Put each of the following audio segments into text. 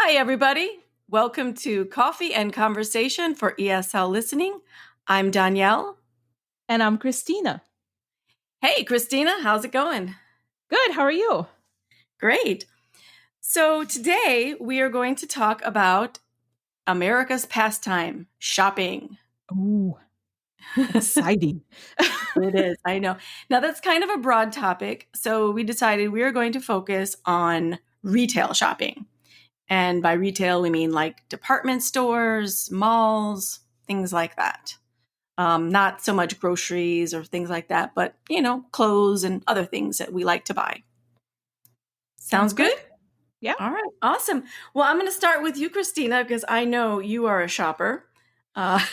Hi, everybody. Welcome to Coffee and Conversation for ESL Listening. I'm Danielle. And I'm Christina. Hey, Christina, how's it going? Good. How are you? Great. So today we are going to talk about America's pastime, shopping. Ooh, exciting. It is, I know. Now that's kind of a broad topic, so we decided we are going to focus on retail shopping. And by retail, we mean like department stores, malls, things like that. Not so much groceries or things like that, but, clothes and other things that we like to buy. Sounds good? Yeah. All right. Awesome. Well, I'm going to start with you, Christina, because I know you are a shopper. Uh,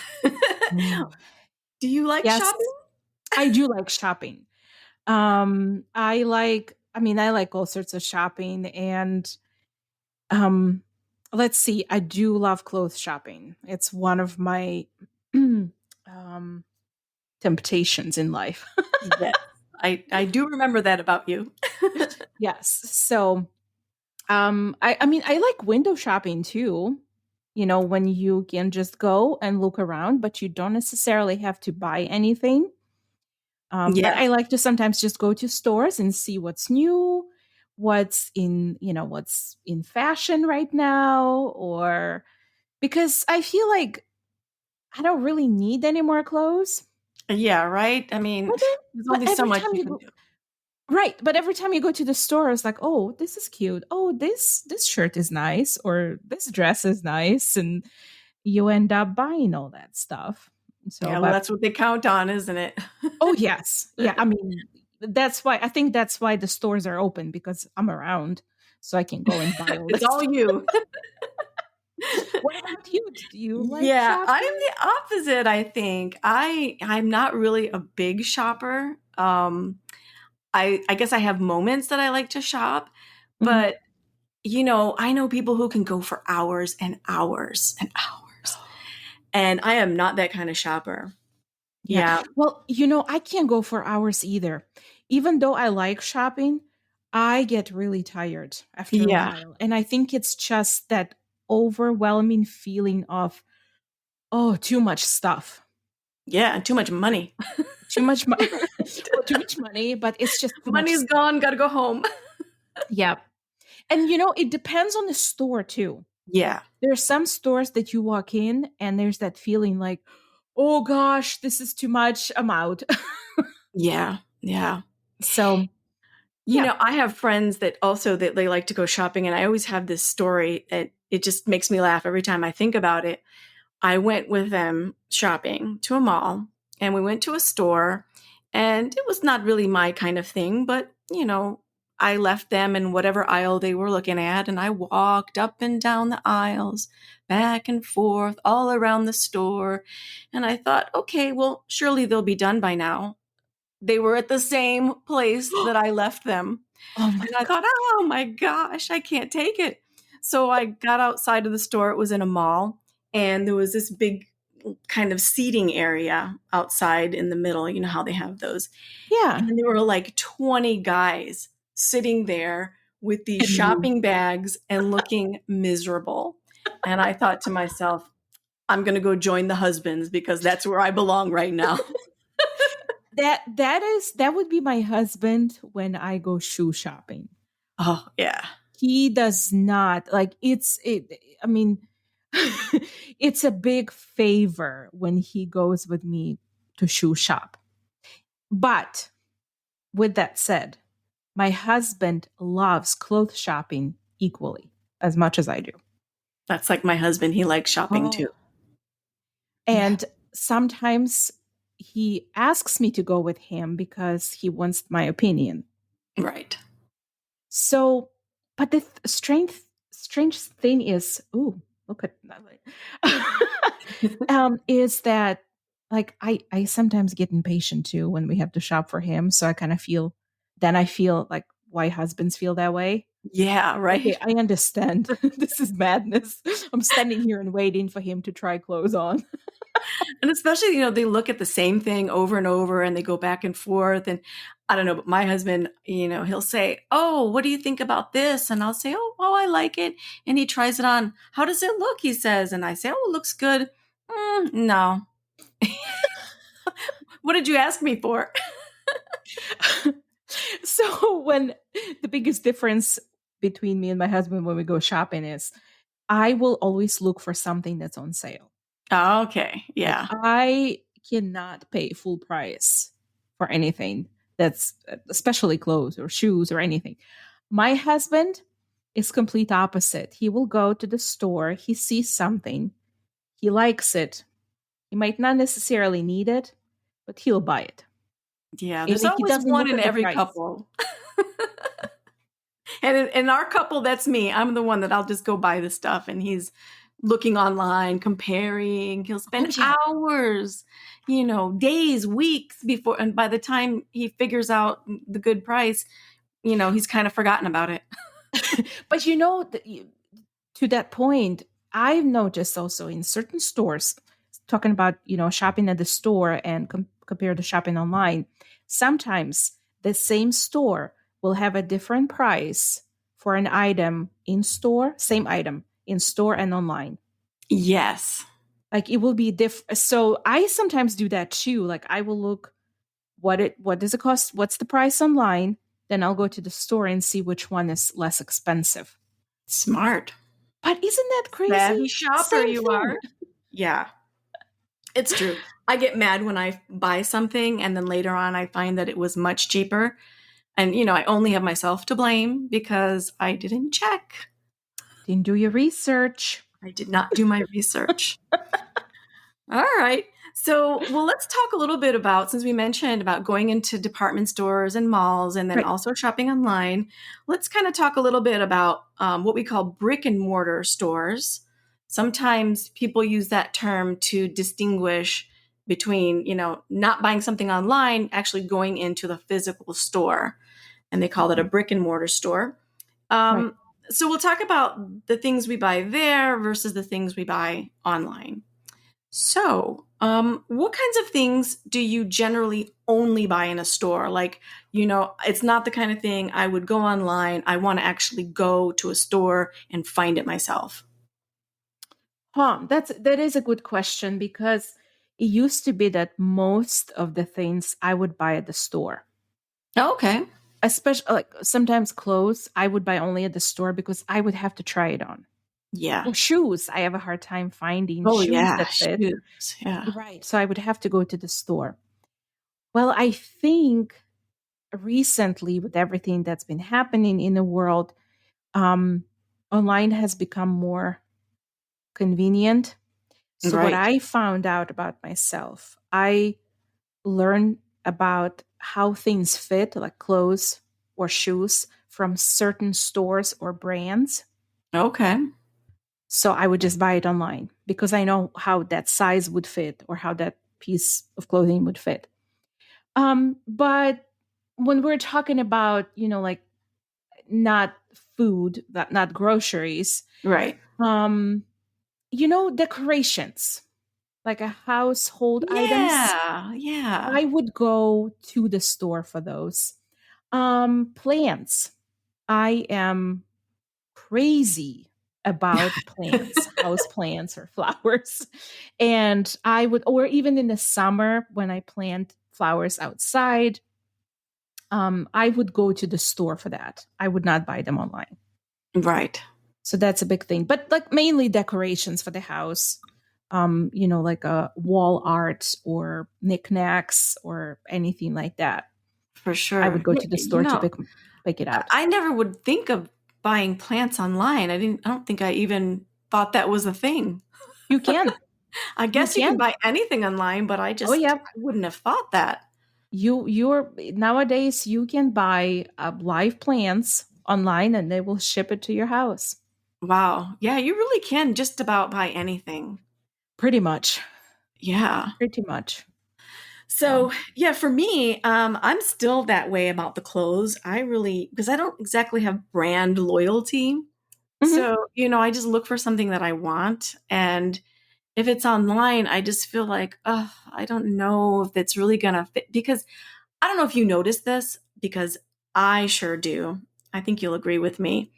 do you like Yes, shopping? I do like shopping. I like all sorts of shopping and let's see, I do love clothes shopping. It's one of my temptations in life. Yes. I do remember that about you. Yes. So I like window shopping too. You know, when you can just go and look around, but you don't necessarily have to buy anything. But Yeah. I like to sometimes just go to stores and see what's new, what's in fashion right now, or because I feel like I don't really need any more clothes. Yeah, right? I mean, But then, there's but only so every much time you you can go, do. right, but every time you go to the store, it's like, oh, this is cute. Oh, this shirt is nice, or this dress is nice, and you end up buying all that stuff. So, Yeah, well, but that's what they count on, isn't it? oh yes, yeah. I mean, that's why the stores are open because I'm around, so I can go and buy all It's this all stuff. you. What about you? Do you like Yeah, I'm shopping? the opposite, I think. I'm not really a big shopper. I guess I have moments that I like to shop, Mhm. but I know people who can go for hours and hours and hours. And I am not that kind of shopper. Yeah. Yeah. Well, I can't go for hours either. Even though I like shopping, I get really tired after a Yeah. while. And I think it's just that overwhelming feeling of, oh, too much stuff. Yeah, and too much money. Too much money. Well, too much money, but it's just too much Money's stuff. gone, got to go home. Yeah. And it depends on the store too. Yeah. There are some stores that you walk in and there's that feeling like, oh gosh, this is too much. I'm out. Yeah. Yeah. So, yeah. I have friends that also that they like to go shopping, and I always have this story that it just makes me laugh every time I think about it. I went with them shopping to a mall, and we went to a store, and it was not really my kind of thing, but I left them in whatever aisle they were looking at, and I walked up and down the aisles, back and forth, all around the store, and I thought, okay, well, surely they'll be done by now. They were at the same place that I left them. Oh my And I God. thought, oh my gosh, I can't take it. So I got outside of the store. It was in a mall, and there was this big kind of seating area outside in the middle. You know how they have those. Yeah. And there were like 20 guys sitting there with these And you. shopping bags and looking miserable. And I thought to myself, I'm going to go join the husbands because that's where I belong right now. That would be my husband when I go shoe shopping. Oh, yeah. He does not like I mean it's a big favor when he goes with me to shoe shop. But with that said, my husband loves clothes shopping equally as much as I do. That's like my husband. He likes shopping too. Oh. Yeah. And sometimes he asks me to go with him because he wants my opinion. Right. So, but the strange thing is, ooh, look at that. Is that like I sometimes get impatient too when we have to shop for him. So I kind of feel, then I feel like why husbands feel that way. Yeah, Okay, right. I understand. This is madness. I'm standing here and waiting for him to try clothes on. And especially, they look at the same thing over and over and they go back and forth. And I don't know, but my husband, he'll say, "Oh, what do you think about this?" And I'll say, "Oh, I like it." And he tries it on. "How does it look?" He says. And I say, "Oh, it looks good." No. What did you ask me for? So when the biggest difference between me and my husband when we go shopping is I will always look for something that's on sale. Oh, okay. Like Yeah. I cannot pay full price for anything that's especially clothes or shoes or anything. My husband is complete opposite. He will go to the store, he sees something, he likes it. He might not necessarily need it, but he'll buy it. Yeah. And There's he always doesn't one look in at the every price. couple. And in our couple, that's me. I'm the one that I'll just go buy the stuff, and he's looking online, comparing. He'll Oh spend yeah. hours, days, weeks before, and by the time he figures out the good price, he's kind of forgotten about it. But to that point, I've noticed also in certain stores, talking about shopping at the store and compare to shopping online. Sometimes the same store will have a different price for an item in store, same item in store and online. Yes. Like it will be different. So I sometimes do that too. Like I will look what does it cost? What's the price online? Then I'll go to the store and see which one is less expensive. Smart. But isn't that Savvy crazy? shopper Same you thing. are. Yeah, it's true. I get mad when I buy something and then later on I find that it was much cheaper. And, I only have myself to blame because I didn't check. Didn't do your research. I did not do my research. All right. So, well, let's talk a little bit about, since we mentioned about going into department stores and malls and then Right. also shopping online, let's kind of talk a little bit about what we call brick and mortar stores. Sometimes people use that term to distinguish between, not buying something online, actually going into the physical store. And they call it a brick and mortar store. Right. Um, so, we'll talk about the things we buy there versus the things we buy online. So, what kinds of things do you generally only buy in a store? Like, it's not the kind of thing I would go online. I want to actually go to a store and find it myself. That is a good question because it used to be that most of the things I would buy at the store, Okay. especially like sometimes clothes, I would buy only at the store because I would have to try it on. Yeah. Or shoes, I have a hard time finding Oh, shoes yeah. that fit. Shoes. Yeah. Right. So I would have to go to the store. Well, I think recently, with everything that's been happening in the world, um, online has become more convenient. So, what Right. I found out about myself, I learned about how things fit, like clothes or shoes, from certain stores or brands. Okay. So, I would just buy it online because I know how that size would fit or how that piece of clothing would fit. But when we're talking about, like not food, not groceries, Right. um, decorations, like a household items, Yeah. Yeah. I would go to the store for those. Plants. I am crazy about plants, house plants or flowers. And I would, or even in the summer when I plant flowers outside, I would go to the store for that. I would not buy them online. Right. So that's a big thing. But like mainly decorations for the house. Like a wall art or knickknacks or anything like that. For I would sure. go Yeah, to the store to pick it out. I never would think of buying plants online. I don't think I even thought that was a thing. You can. I You guess you can can. buy anything online, but Oh yeah. I wouldn't have thought that. You're nowadays you can buy live plants online and they will ship it to your house. Wow. Yeah, you really can just about buy anything. Pretty much. Yeah. Pretty much. So So, yeah, for me, I'm still that way about the clothes. Because I don't exactly have brand loyalty. mhm. So, I just look for something that I want. And if it's online, I just feel like, oh, I don't know if it's really going to fit, because I don't know if you noticed this, because I sure do. I think you'll agree with me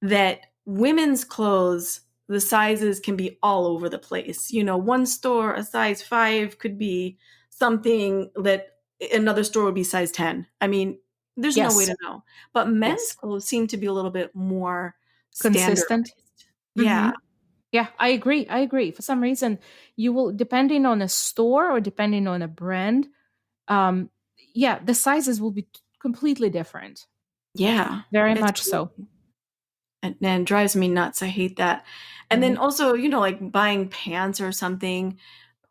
that women's clothes, the sizes can be all over the place. One store, a size 5 could be something that another store would be size 10. I mean, there's no way Yes. to know. But men's Yes. clothes seem to be a little bit more Consistent. standardized. Hmm. Yeah. Yeah, I agree. I agree. For some reason, you will, depending on a store or depending on a brand, um, yeah, the sizes will be completely different. Yeah. Very It's much so. crazy. And it drives me nuts. I hate that. And then Right. also, like buying pants or something.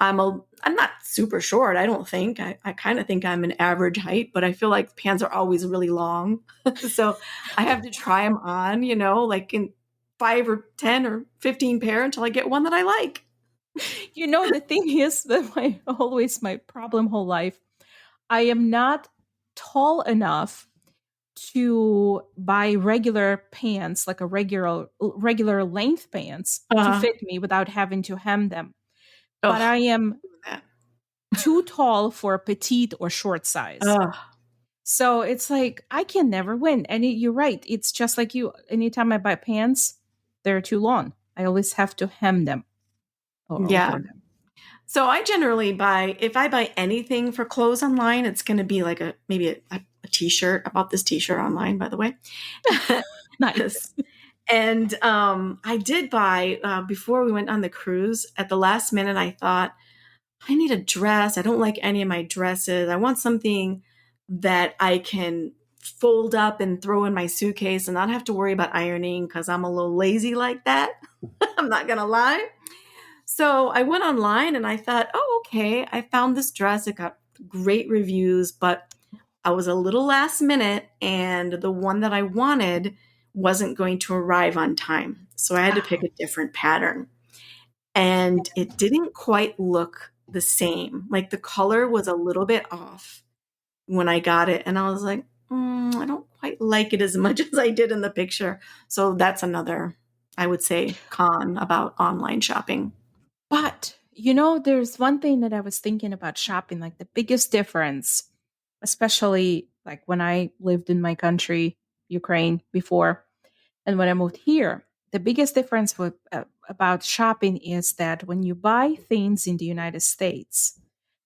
I'm not super short, I don't think. I kind of think I'm an average height, but I feel like pants are always really long. So I have to try them on, like in 5 or 10 or 15 pair until I get one that I like. The thing is that my problem whole life, I am not tall enough to buy regular pants, like a regular length pants to Uh, fit me without having to hem them. But ugh, I am doing that. too tall for a petite or short size. Ugh, So it's like I can never win. And you're right. It's just like you. Anytime I buy pants, they're too long. I always have to hem them or yeah. over them. So I generally buy, if I buy anything for clothes online, it's going to be like maybe a t-shirt. I bought this t-shirt online, by the way. Nice. And I did buy before we went on the cruise. At the last minute, I thought I need a dress. I don't like any of my dresses. I want something that I can fold up and throw in my suitcase and not have to worry about ironing, because I'm a little lazy like that. I'm not gonna lie. So I went online and I thought, oh, okay, I found this dress. It got great reviews, but I was a little last minute, and the one that I wanted wasn't going to arrive on time. So I had to pick Ah, a different pattern. And it didn't quite look the same. Like the color was a little bit off when I got it. And I was like, I don't quite like it as much as I did in the picture. So that's another, I would say, con about online shopping. but there's one thing that I was thinking about shopping, like the biggest difference, especially like when I lived in my country, Ukraine, before, and when I moved here. The biggest difference about shopping is that when you buy things in the United States,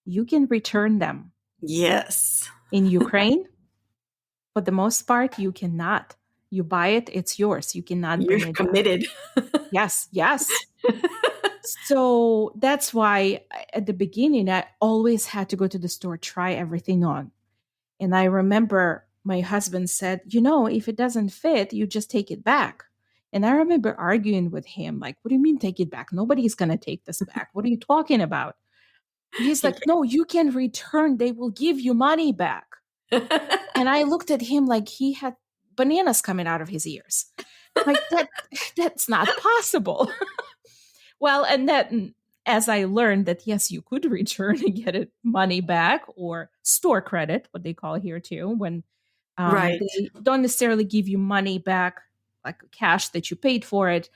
you can return them. Yes. In Ukraine, for the most part, you cannot. You buy it, it's yours. You cannot You're bring it back. committed. Yes, yes. So that's why at the beginning, I always had to go to the store, try everything on. And I remember my husband said, if it doesn't fit, you just take it back. And I remember arguing with him, like, what do you mean take it back? Nobody's going to take this back. What are you talking about? He's like, no, you can return. They will give you money back. And I looked at him like he had bananas coming out of his ears. Like that's not possible. Well, and then as I learned that yes, you could return and get it money back or store credit, what they call here too, when Right. they don't necessarily give you money back, like cash that you paid for it,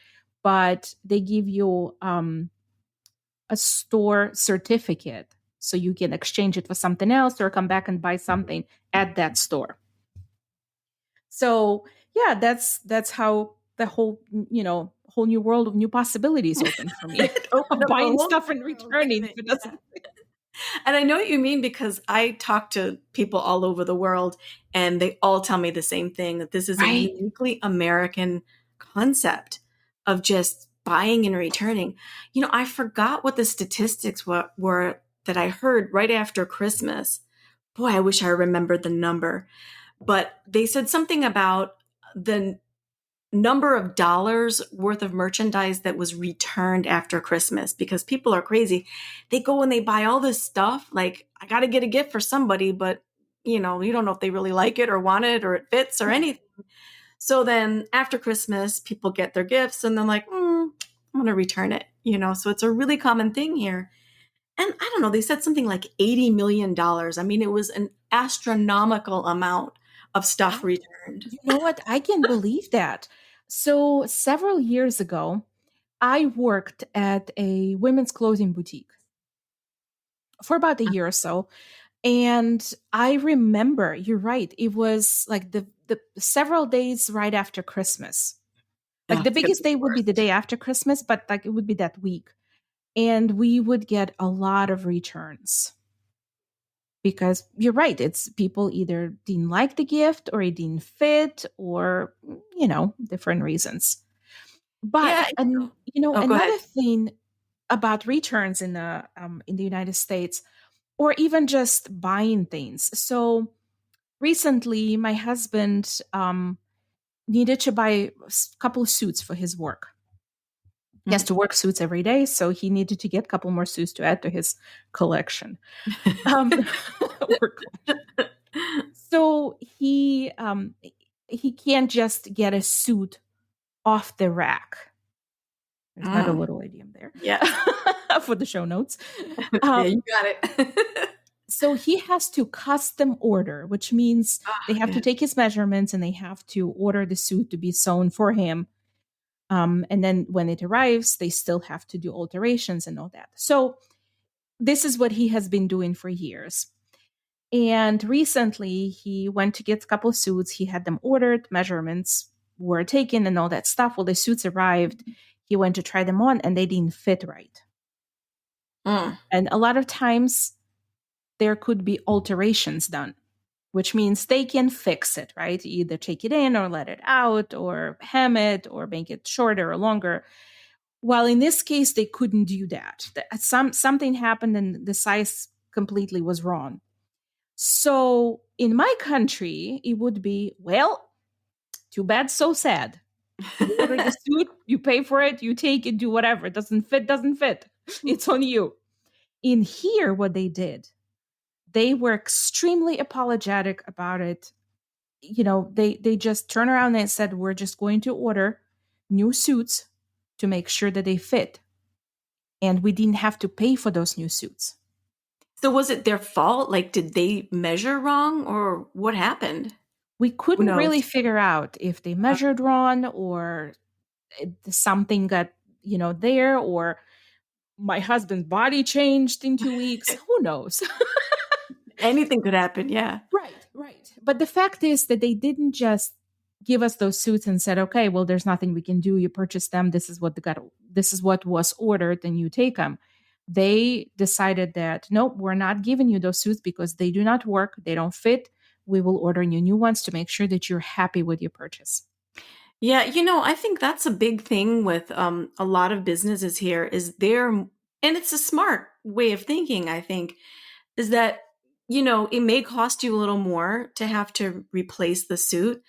but they give you a store certificate so you can exchange it for something else or come back and buy something at that store. So yeah, that's how the whole new world of new possibilities open for me It opened of up a buying whole stuff and new world, returning didn't if it? it Yeah. doesn't. And I know what you mean, because I talk to people all over the world and they all tell me the same thing, that this is a Right. uniquely American concept of just buying and returning. I forgot what the statistics were that I heard right after Christmas. Boy, I wish I remembered the number. But they said something about the number of dollars worth of merchandise that was returned after Christmas, because people are crazy. They go and they buy all this stuff. Like, I got to get a gift for somebody, but you don't know if they really like it or want it or it fits or anything. So then after Christmas, people get their gifts and they're like, I'm going to return it. So it's a really common thing here. And I don't know, they said something like $80 million. I mean, it was an astronomical amount of stuff returned. You know what? I can believe that. So several years ago, I worked at a women's clothing boutique for about a year or so. And I remember, you're right, it was like the several days right after Christmas. Like Oh, the it's gonna be biggest day the would be the worst. day after Christmas, but like it would be that week. And we would get a lot of returns because you're right, it's people either didn't like the gift or it didn't fit or, different reasons. But Yeah, and oh, go ahead. another thing about returns in the United States, or even just buying things. So recently, my husband needed to buy a couple of suits for his work. He has Mhm. to work suits every day, so he needed to get a couple more suits to add to his collection. Um, work collection. So he can't just get a suit off the rack. There's got a Mm, little idiom there yes. for the show notes. Yeah, Um, you got it. so he has to custom order, which means they Ah, have to yeah. take his measurements and they have to order the suit to be sewn for him. And then when it arrives, they still have to do alterations and all that. So this is what he has been doing for years. And recently, he went to get a couple of suits. He had them ordered, measurements were taken, and all that stuff. Well, the suits arrived. He went to try them on, and they didn't fit right. Mm. And a lot of times, there could be alterations done, which means they can fix it, right? Either take it in or let it out or hem it or make it shorter or longer. While in this case, they couldn't do that. Something happened and the size completely was wrong. So in my country, it would be, well, too bad, so sad. You order the suit, you pay for it, you take it, do whatever. It doesn't fit, doesn't fit. It's on you. In here, what they did, they were extremely apologetic about it. They just turned around and said, we're just going to order new suits to make sure that they fit. And we didn't have to pay for those new suits. So was it their fault? Like, did they measure wrong or what happened? We Who couldn't knows? really figure out if they measured wrong or something got, there, or my husband's body changed in 2 weeks. Who knows? Anything could happen. Yeah. Right, right. But the fact is that they didn't just give us those suits and said, "Okay, well, there's nothing we can do. You purchase them. This is what was ordered, and you take them." They decided that nope, we're not giving you those suits because they do not work. They don't fit. We will order you new ones to make sure that you're happy with your purchase. Yeah, I think that's a big thing with a lot of businesses here is and it's a smart way of thinking, I think, is that, it may cost you a little more to have to replace the suit,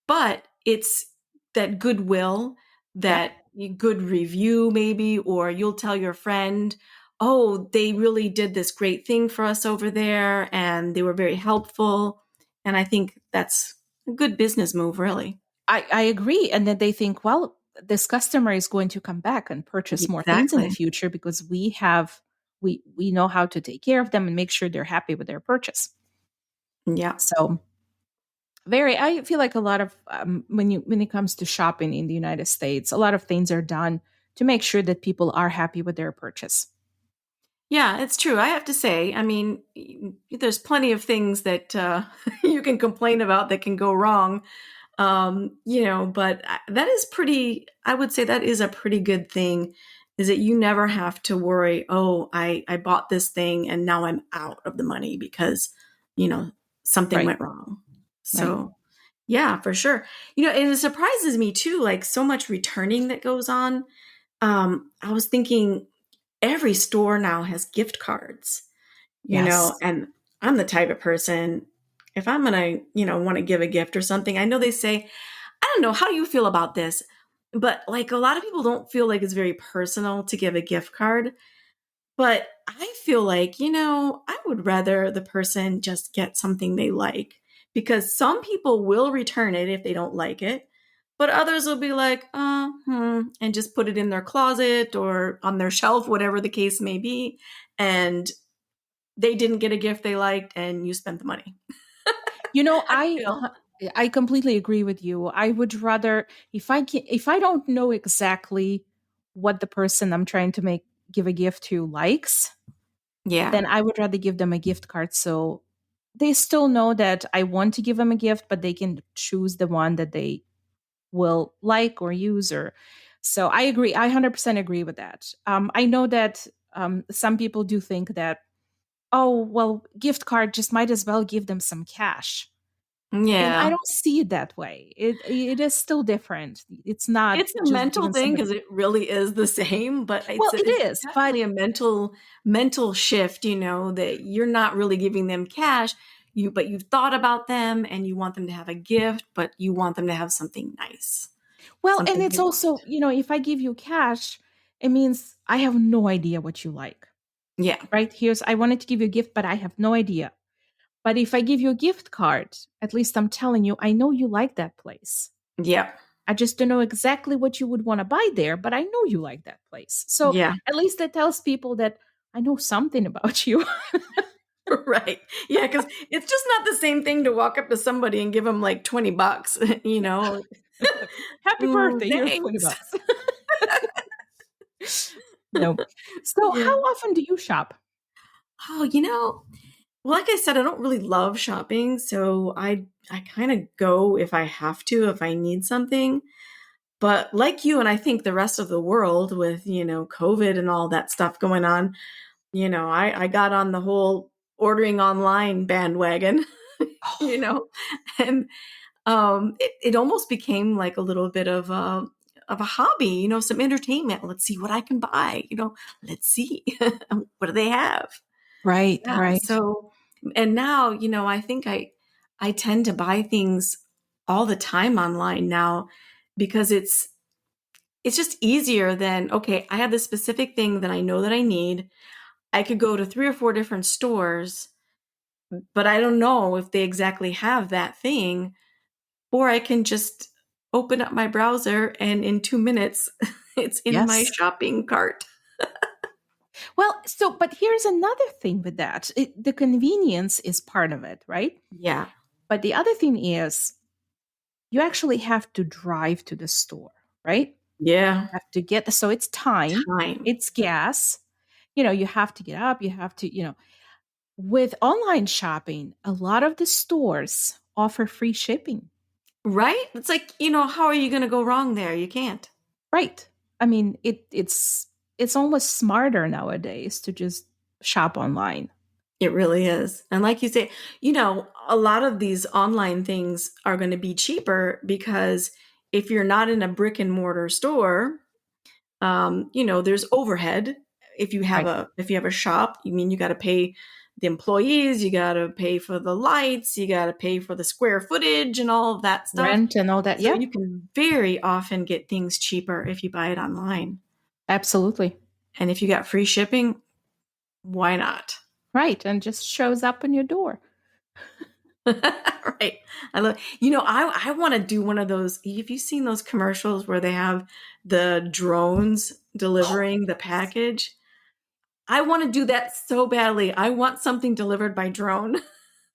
but it's that goodwill, Yep. that good review, maybe, or you'll tell your friend, oh, they really did this great thing for us over there and they were very helpful. And I think that's a good business move, really. I agree. And then they think, well, this customer is going to come back and purchase more things in the Exactly. future because we know how to take care of them and make sure they're happy with their purchase. Yeah. So I feel like a lot of when it comes to shopping in the United States, a lot of things are done to make sure that people are happy with their purchase. Yeah, it's true. I have to say, I mean, there's plenty of things that you can complain about that can go wrong. But that is I would say that is a pretty good thing, is that you never have to worry, oh, I bought this thing and now I'm out of the money because, you know, something Right. went wrong. Right. So, yeah, for sure. And it surprises me too, like so much returning that goes on. I was thinking every store now has gift cards, Yes. and I'm the type of person, if I'm gonna, want to give a gift or something, I know they say, I don't know, how do you feel about this? But like a lot of people don't feel like it's very personal to give a gift card. But I feel like, I would rather the person just get something they like, because some people will return it if they don't like it, but others will be like, and just put it in their closet or on their shelf, whatever the case may be. And they didn't get a gift they liked and you spent the money. You know, I feel. I completely agree with you. I would rather if I don't know exactly what the person I'm trying to give a gift to likes, Yeah. then I would rather give them a gift card so they still know that I want to give them a gift, but they can choose the one that they will like or use. Or so I agree. I 100% agree with that. I know that some people do think that, oh, well, gift card, just might as well give them some cash. And I Yeah. don't see it that way. It is still different. It's not It's a just mental giving thing somebody. because it really is the same, but Well, it it's is, but definitely a mental shift, that you're not really giving them cash, but you've thought about them and you want them to have a gift, but you want them to have something nice, well, and something it's they want. also, if I give you cash, it means I have no idea what you like. Yeah. Right? I wanted to give you a gift, but I have no idea. But if I give you a gift card, at least I'm telling you, I know you like that place. Yeah. I just don't know exactly what you would want to buy there, but I know you like that place. So Yeah. at least that tells people that I know something about you. Right. Yeah, because it's just not the same thing to walk up to somebody and give them like $20, Happy birthday. Here's 20 Thanks. bucks. No. So Yeah. how often do you shop? Oh, like I said, I don't really love shopping, so I kind of go if I have to, if I need something. But like you and I think the rest of the world with, COVID and all that stuff going on, I got on the whole ordering online bandwagon, you Oh, know, and it almost became like a little bit of a hobby, some entertainment. Let's see what I can buy, let's see what do they have. right, Yeah. right. So, and now, I think I tend to buy things all the time online now because it's just easier than, okay, I have this specific thing that I know that I need. I could go to 3 or 4 different stores, but I don't know if they exactly have that thing, or I can just open up my browser and in 2 minutes it's in my Yes. shopping cart. Well, but here's another thing with that. The convenience is part of it, right? Yeah. But the other thing is you actually have to drive to the store, right? Yeah. Have to get so it's time, Time. it's gas. You have to get up, you have to, with online shopping, a lot of the stores offer free shipping. Right? It's like, how are you going to go wrong there? You can't. Right. I mean, it's almost smarter nowadays to just shop online. It really is. And like you say, a lot of these online things are going to be cheaper because if you're not in a brick and mortar store, there's overhead. Right. If you have a shop, you got to pay the employees, you got to pay for the lights, you got to pay for the square footage and all of that stuff. Rent and all that. So Yeah, you can very often get things cheaper if you buy it online. absolutely. And if you got free shipping, why not? Right. And just shows up on your door. Right. I love, I want to do one of those. Have you seen those commercials where they have the drones Oh, delivering the package? I want to do that so badly. I want something delivered by drone.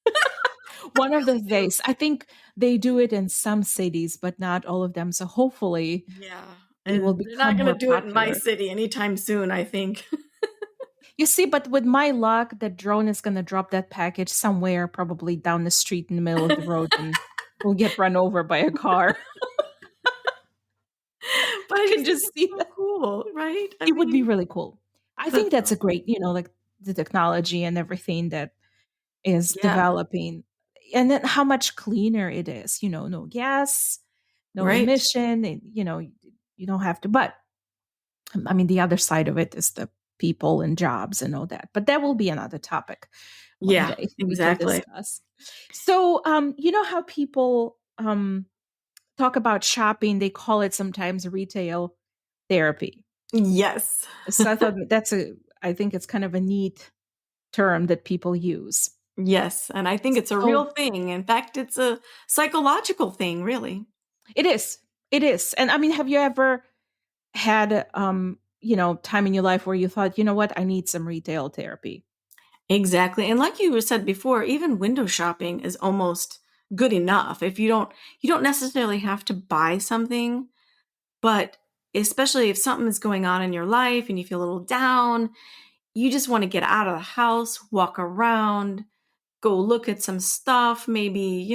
I one of really those do. days. I think they do it in some cities, but not all of them. So hopefully Yeah. it will And they're not become going to more do it in my popular. city anytime soon, I think. You see, but with my luck, the drone is going to drop that package somewhere, probably down the street in the middle of the road, and will get run over by a car. But I I can just think just it's see so that. cool, right? I It would be mean, really cool. I think that's that's a awesome. great, like the technology and everything that is Yeah. developing. And then how much cleaner it is, no gas, no Right. emission, and, you don't have to. But I mean, the other side of it is the people and jobs and all that. But that will be another topic one Yeah, day we can exactly. discuss. So, you know how people talk about shopping? They call it sometimes retail therapy. Yes. So I thought I think it's kind of a neat term that people use. Yes, and I think it's a real So thing. In fact, it's a psychological thing, really. it is. It is. And I mean, have you ever had time in your life where you thought, you know what, I need some retail therapy? Exactly. And like you said before, even window shopping is almost good enough. If you don't necessarily have to buy something, but especially if something is going on in your life and you feel a little down, you just want to get out of the house, walk around, go look at some stuff, maybe,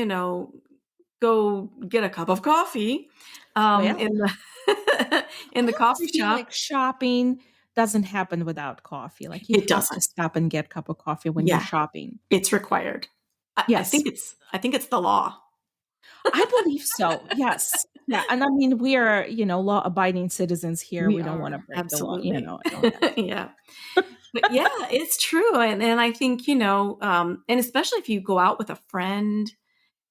go get a cup of coffee Well, in the in the I coffee almost feel shop. like shopping doesn't happen without coffee. Like you It have to doesn't. stop and get a cup of coffee when you're Yeah, shopping. it's required. I Yes, think it's the law. I believe so. Yes. Yeah. And I mean, we are, law abiding citizens here. We We don't want to are, break the law, absolutely. and all that. Yeah. But yeah, it's true. And I think, and especially if you go out with a friend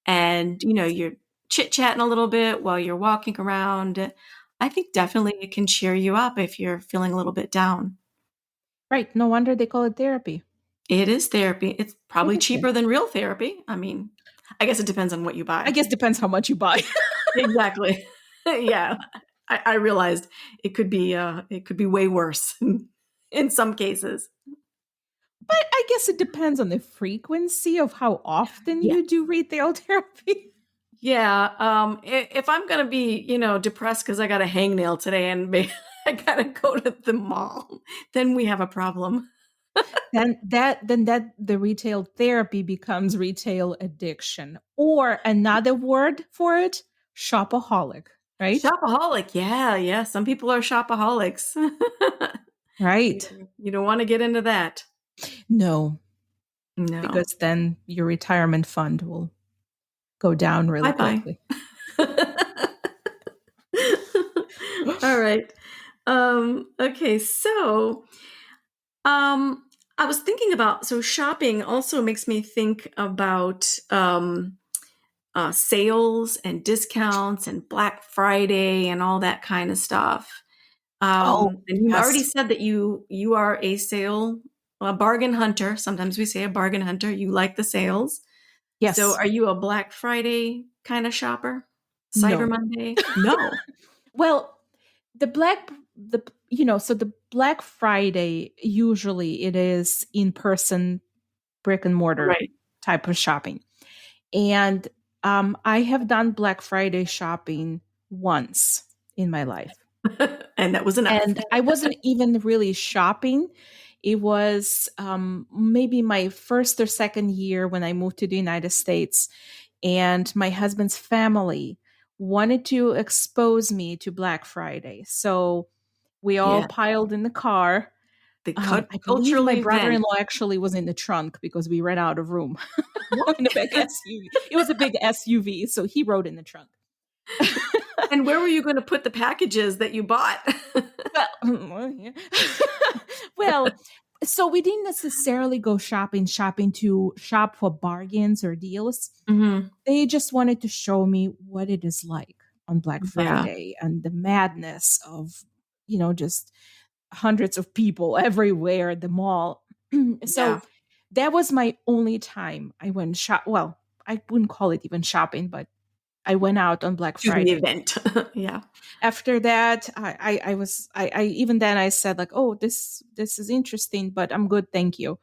and, you're chit chatting a little bit while you're walking around, I think definitely it can cheer you up if you're feeling a little bit down. Right. No wonder they call it therapy. It is therapy. It's It probably is therapy. cheaper than real therapy. I mean, I guess it depends on what you I buy. guess depends how much you buy. Exactly. Yeah. I realized it could be way worse in some cases. But I guess it depends on the frequency of how often Yeah. you do retail therapy. Yeah. If I'm gonna be, depressed because I got a hangnail today and I gotta go to the mall, then we have a problem. Then the retail therapy becomes retail addiction. Or another word for it, shopaholic, right? Shopaholic. Yeah, yeah. Some people are shopaholics. Right. You don't want to get into that. No, No. because then your retirement fund will go down really Bye bye. quickly. All right. Okay, so I was thinking about, so shopping also makes me think about sales and discounts and Black Friday and all that kind of stuff. Oh, And you already yes. said that you are a bargain hunter. Sometimes we say a bargain hunter. You like the sales. So Yes. are you a Black Friday kind of shopper? Cyber No. Monday? No. Well, the black the so the Black Friday usually it is in person brick and mortar Right. type of shopping. And I have done Black Friday shopping once in my life. And that was enough. And I wasn't even really shopping. It was maybe my first or second year when I moved to the United States, and my husband's family wanted to expose me to Black Friday. So we all Yeah. piled in the car. The I believe cultural my event. brother-in-law actually was in the trunk because we ran out of room What? in the big SUV. It was a big SUV, so he rode in the trunk. And where were you going to put the packages that you bought? Well, well, so we didn't necessarily go shopping to shop for bargains or deals. Hmm. They just wanted to show me what it is like on Black Yeah. Friday and the madness of, just hundreds of people everywhere at the mall. Yeah. So that was my only time I went shop. Well, I wouldn't call it even shopping, but I went out on Black To the Friday. event. Yeah. After that, I even then I said like, oh, this is interesting, but I'm good, thank you.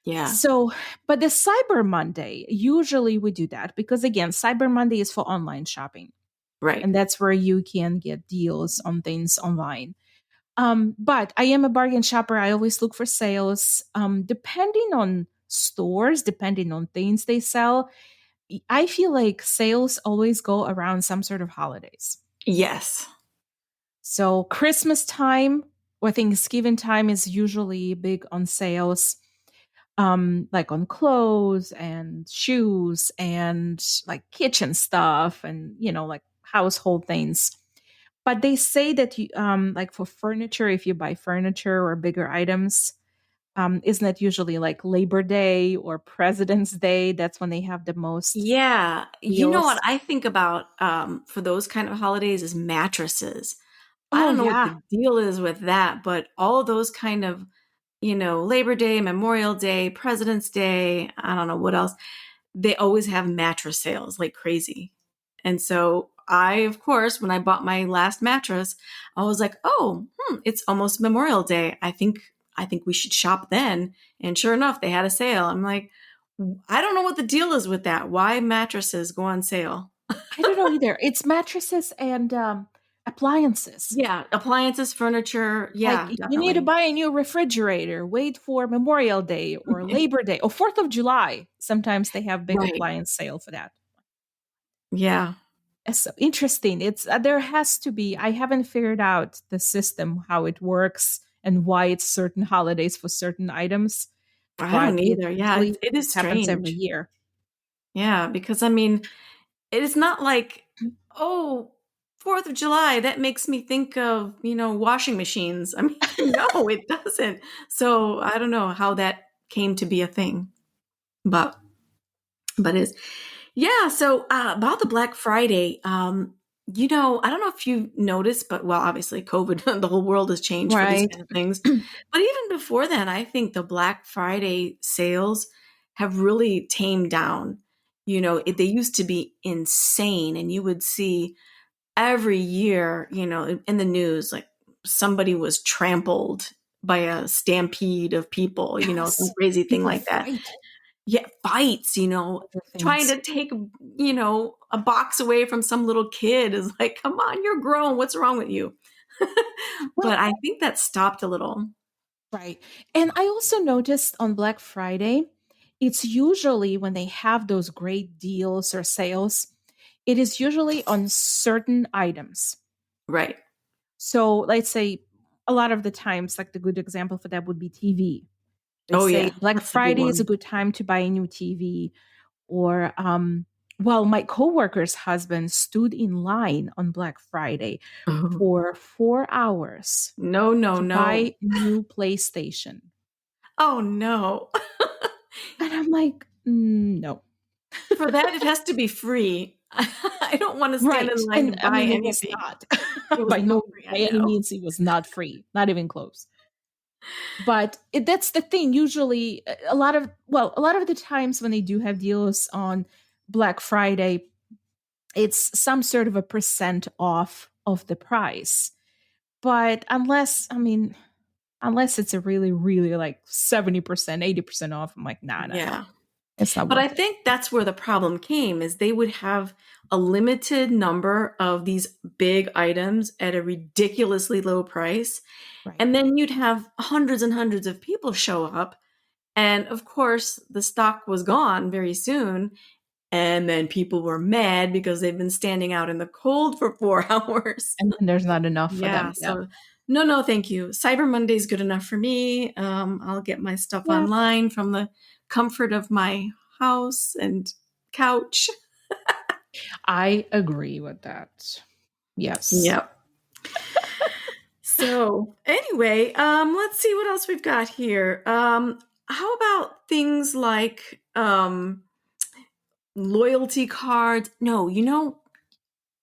Yeah. So, but the Cyber Monday, usually we do that because again, Cyber Monday is for online shopping, Right. and that's where you can get deals on things online. But I am a bargain shopper. I always look for sales. Depending on stores, depending on things they sell, I feel like sales always go around some sort of holidays. Yes. So Christmas time or Thanksgiving time is usually big on sales, like on clothes and shoes and like kitchen stuff and like household things. But they say that you, like for furniture, if you buy furniture or bigger items, isn't it usually like Labor Day or President's Day? That's when they have the most Yeah. You know what deals. I think about for those kind of holidays is mattresses. I Oh don't know what yeah. the deal is with that, but all those kind of, Labor Day, Memorial Day, President's Day, I don't know what else, they always have mattress sales like crazy. And so I, of course, when I bought my last mattress, I was like, "Oh, it's almost Memorial Day. I think we should shop then." And sure enough, they had a sale. I'm like, I don't know what the deal is with that. Why mattresses go on sale? I don't know either. It's mattresses and appliances. Yeah, appliances, furniture. Like, Yeah, you need to definitely. buy a new refrigerator, wait for Memorial Day or Labor Day or 4th of July. Sometimes they have big Right. appliance sale for that. Yeah. It's interesting. It's there has to be. I haven't figured out the system, how it works and why it's certain holidays for certain items, I but don't it either. Yeah, usually it is happens every strange. year. Yeah, because I mean, it is not like, oh, 4th of July, that makes me think of, washing machines. I mean, no, it doesn't. So I don't know how that came to be a thing, but is. Yeah, so about the Black Friday, I don't know if you noticed, but well, obviously COVID, the whole world has changed for these Right. kind of things. But even before then, I think the Black Friday sales have really tamed down. They used to be insane, and you would see every year, in the news, like somebody was trampled by a stampede of people, some Yes. crazy thing People like that. fight Yeah, fights, over trying things. to take, a box away from some little kid is like, come on, you're grown. What's wrong with you? But Well, I think that stopped a little. right. And I also noticed on Black Friday, it's usually when they have those great deals or sales, it is usually on certain items. Right. So let's say a lot of the times, like the good example for that would be TV. They Oh, say yeah. Black That's a big Friday is a one. good time to buy a new TV. Or, well, my coworker's husband stood in line on Black Friday Oh, for 4 hours no, no, to no. buy new PlayStation. Oh, no. And I'm like, no. For that, it has to be free. I don't want to stand in Right. line to And I buy mean, it was anything. not. It was by not no, free, by I any know. means, it was not free, not even close. But that's the thing. Usually, a lot of the times when they do have deals on Black Friday, it's some sort of a percent off of the price. But unless it's a really, really like 70%, 80% off, I'm like, nah, nah, nah. Yeah. It's not But I worth it. think that's where the problem came is they would have a limited number of these big items at a ridiculously low price. Right. And then you'd have hundreds and hundreds of people show up. And of course, the stock was gone very soon. And then people were mad because they've been standing out in the cold for 4 hours. And then there's not enough for Yeah. them. Yeah. So, no, no, thank you. Cyber Monday is good enough for me. I'll get my stuff Yeah. online from the comfort of my house and couch. I agree with that. Yes. Yep. So, anyway, let's see what else we've got here. How about things like loyalty cards? No,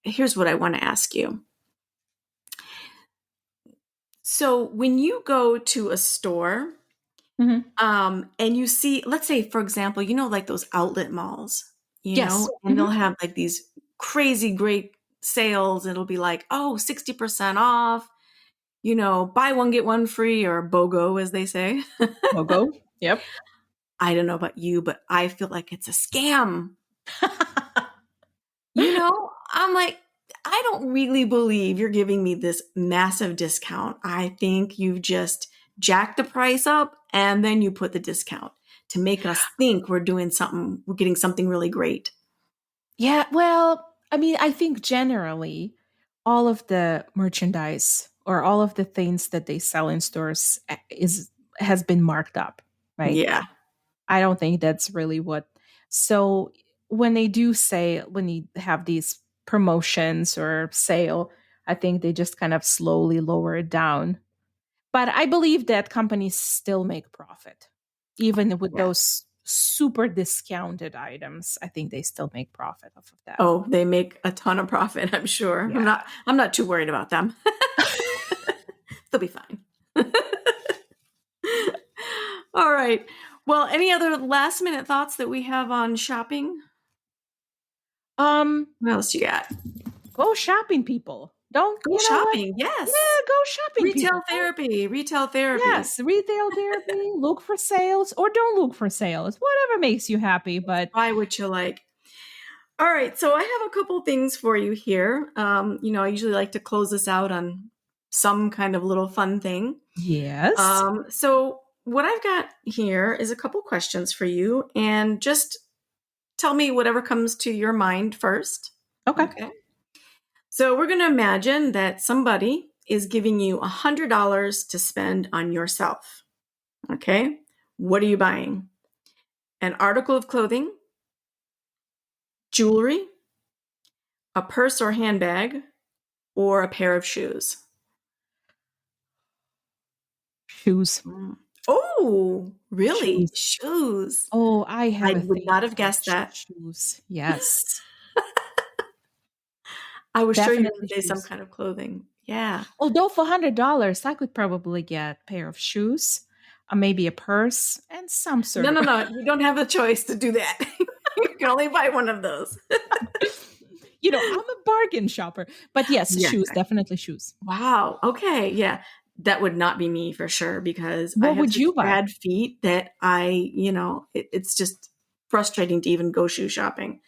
here's what I want to ask you. So, when you go to a store, Mhm. and you see, let's say, for example, like those outlet malls, Yes. and they'll have like these crazy great sales. It'll be like, oh, 60% off, buy one, get one free, or BOGO, as they say. Logo. Yep. I don't know about you, but I feel like it's a scam. I'm like, I don't really believe you're giving me this massive discount. I think you've just jacked the price up and then you put the discount to make us think we're getting something really great. Yeah. Well, I mean, I think generally all of the merchandise or all of the things that they sell in stores has been marked up, right? Yeah. I don't think that's really what. So when they do say, when you have these promotions or sale, I think they just kind of slowly lower it down. But I believe that companies still make profit, even with Yeah. those super discounted items. I think they still make profit off of that. Oh, they make a ton of profit, I'm sure. Yeah. I'm not too worried about them. They'll be fine. All right. Well, any other last minute thoughts that we have on shopping? um, What else you got? go shopping, people. Don't Go you know what? shopping. Yes. Yeah, go shopping, Retail people. therapy. Retail therapy. Yes, retail therapy. Look for sales or don't look for sales. Whatever makes you happy. But Buy what you like. All right, so I have a couple things for you here. I usually like to close this out on some kind of little fun thing. Yes. So what I've got here is a couple questions for you, and just tell me whatever comes to your mind first. Okay. Okay. So we're going to imagine that somebody is giving you $100 to spend on yourself. Okay. What are you buying? An article of clothing, jewelry, a purse or handbag, or a pair of shoes? Shoes. Oh, really? Shoes. Shoes. Oh, I have I a would thing not have for guessed that. shoes. Yes. I was sure you were going Definitely to say some shoes. kind of clothing. Yeah. Although for $100, I could probably get a pair of shoes, maybe a purse, and some sort No, of. no, no. You don't have the choice to do that. You can only buy one of those. I'm a bargain shopper. But yes, Yeah. shoes, definitely shoes. Wow. Okay. Yeah. That would not be me for sure because I What have would such you buy? bad feet that it's just frustrating to even go shoe shopping.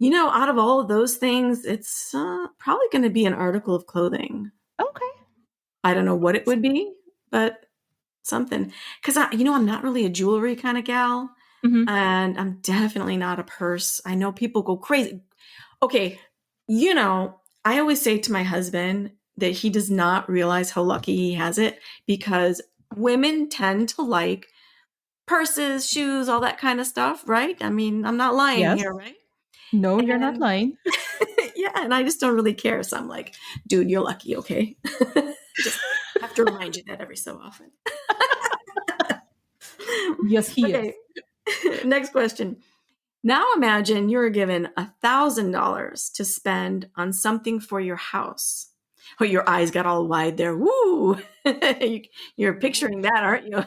Out of all of those things, it's probably going to be an article of clothing. Okay. I don't know what it would be, but something. Because I'm not really a jewelry kind of gal, Hmm. and I'm definitely not a purse. I know people go crazy. Okay, I always say to my husband that he does not realize how lucky he has it because women tend to like purses, shoes, all that kind of stuff, right? I mean, I'm not lying Yes. here, right? No, you're not And lying. yeah, and I just don't really care. So I'm like, dude, you're lucky, okay? Just have to remind you that every so often. Yes, he is. Okay, next question. Now imagine you're given $1,000 to spend on something for your house. Oh, your eyes got all wide there. Woo! You're picturing that, aren't you?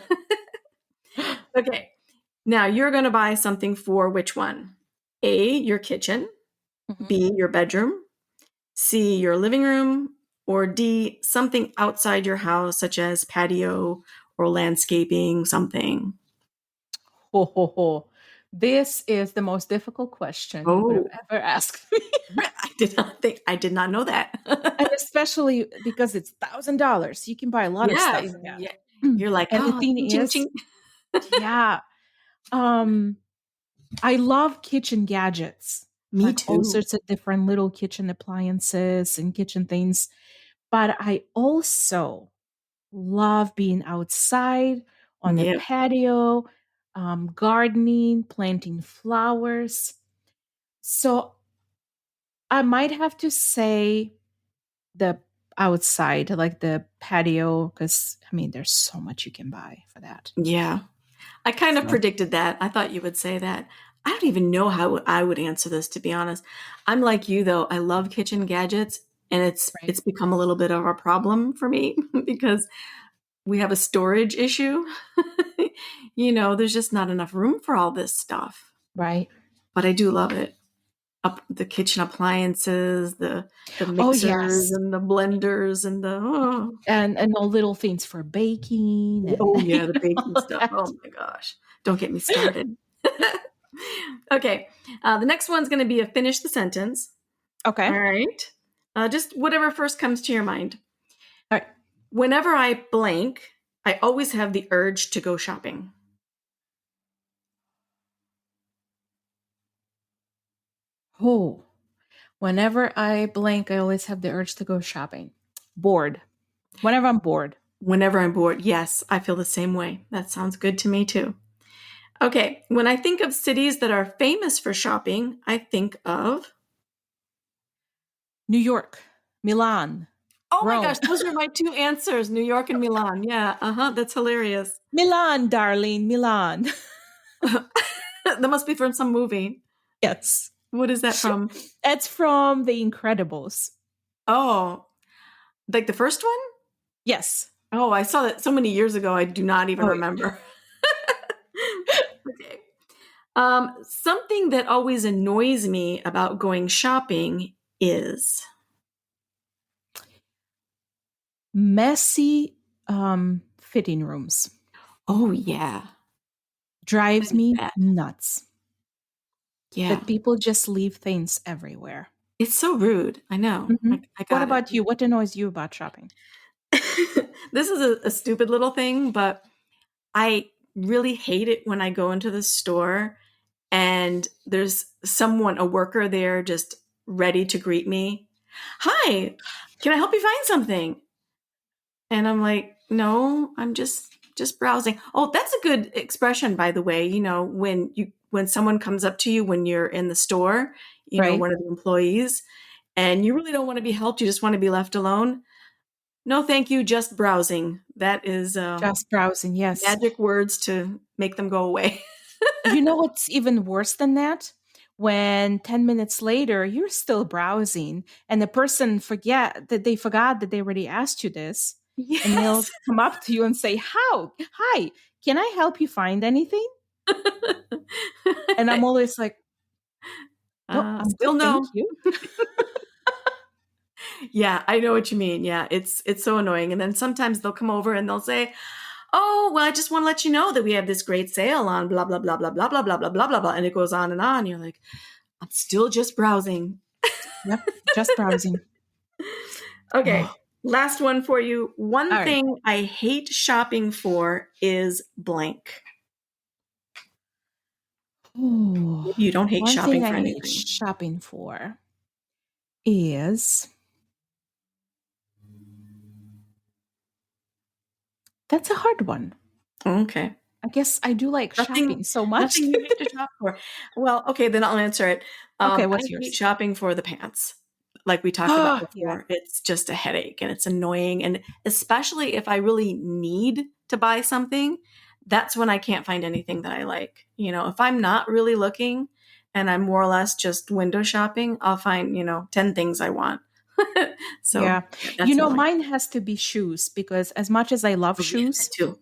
Okay. Now you're going to buy something for which one? A, your kitchen. Mhm. B, your bedroom. C, your living room. Or D, something outside your house, such as patio or landscaping, something. Ho, ho, ho. This is the most difficult question you could have Oh, ever asked me. I did not know that. And especially because it's $1,000. You can buy a lot of Yeah, stuff for that. yeah. Mm. You're like, And the oh, thing ching, ching, is, ching. yeah, um, I love kitchen gadgets, Me like all too. sorts of different little kitchen appliances and kitchen things. But I also love being outside on the Yeah, patio, gardening, planting flowers. So I might have to say the outside, like the patio, because I mean, there's so much you can buy for that. yeah. I kind of So, predicted that. I thought you would say that. I don't even know how I would answer this, to be honest. I'm like you, though. I love kitchen gadgets, and it's right. it's become a little bit of a problem for me because we have a storage issue. There's just not enough room for all this stuff. Right. But I do love it. The kitchen appliances, the Oh, mixers yes. and the blenders and the And all little things for baking and oh yeah, the all baking of stuff. that. Oh my gosh, don't get me started. Okay, the next one's going to be a finish the sentence. Okay. All right, just whatever first comes to your mind. All right. Whenever I blank, I always have the urge to go shopping. Oh, whenever I blank, I always have the urge to go shopping. Bored. Whenever I'm bored. Whenever I'm bored, yes, I feel the same way. That sounds good to me too. Okay, when I think of cities that are famous for shopping, I think of New York, Milan, oh my Rome. gosh, those are my two answers, New York and Milan. Yeah, that's hilarious. Milan, darling, Milan. That must be from some movie. Yes. What is that from? It's from The Incredibles. Oh, like the first one? Yes. Oh, I saw that so many years ago, I do not even Oh, remember. Okay. Something that always annoys me about going shopping is messy fitting rooms. oh yeah. Drives I me bet. nuts. Yeah. that people just leave things everywhere. It's so rude. I know. Hmm. I What got it. about you? What annoys you about shopping? This is a stupid little thing, but I really hate it when I go into the store and there's someone, a worker there, just ready to greet me. Hi, can I help you find something? And I'm like, no, I'm just browsing. Oh, that's a good expression, by the way. When someone comes up to you when you're in the store, Right? one of the employees, and you really don't want to be helped, you just want to be left alone. No, thank you, just browsing. That is Just browsing, yes. magic words to make them go away. You know what's even worse than that? When 10 minutes later you're still browsing and the person forgot that they already asked you this, and they'll Yes. come up to you and say, "How? Hi, can I help you find anything?" And I'm always like, "No, I'm good, Still thank no. you." Yeah, I know what you mean. Yeah, it's so annoying. And then sometimes they'll come over and they'll say, "Oh, well, I just want to let you know that we have this great sale on blah blah blah blah blah blah blah blah blah blah blah," and it goes on and on. You're like, "I'm still just browsing." Yep, just browsing. Okay, Oh. last one for you. All One right. thing I hate shopping for is blank. Ooh, Maybe you don't hate one shopping thing I for hate anything. shopping for is that's a hard one. Okay. I guess I do like Nothing shopping so much. nothing you hate to shop for. Well, okay, then I'll answer it. Okay, I what's hate yours? shopping for the pants. Like we talked about Oh, yeah. before, it's just a headache and it's annoying, and especially if I really need to buy something, that's when I can't find anything that I like. If I'm not really looking and I'm more or less just window shopping, I'll find, 10 things I want. So, Yeah. yeah, that's annoying. Mine has to be shoes because as much as I love Oh, yeah, that shoes, too.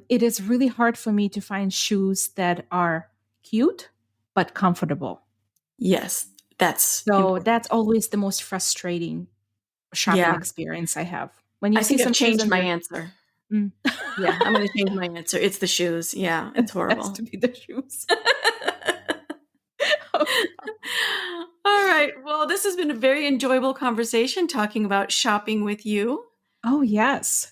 it is really hard for me to find shoes that are cute but comfortable. Yes, that's So important. that's always the most frustrating shopping Yeah, experience I have. When you I see think I've some shoes changed and my they're answer. mm, Yeah, I'm gonna change my answer. It's the shoes. Yeah, it's has horrible. to be the shoes. All right. Well, this has been a very enjoyable conversation talking about shopping with you. Oh, yes.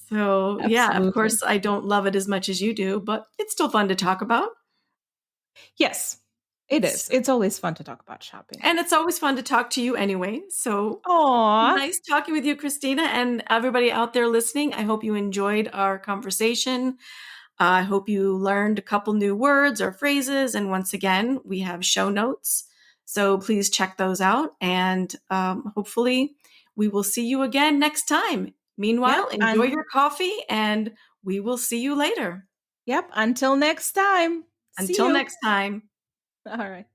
So, yeah, of Absolutely. course, I don't love it as much as you do, but it's still fun to talk about. Yes, it is. So, It's always fun to talk about shopping. and it's always fun to talk to you anyway. So, Aw. nice talking with you, Christina, and everybody out there listening. I hope you enjoyed our conversation. I hope you learned a couple new words or phrases. And once again, we have show notes. So please check those out. And hopefully, we will see you again next time. Meanwhile, Yep. enjoy your coffee and we will see you later. Yep. Until next time. See Until you. next time. All right.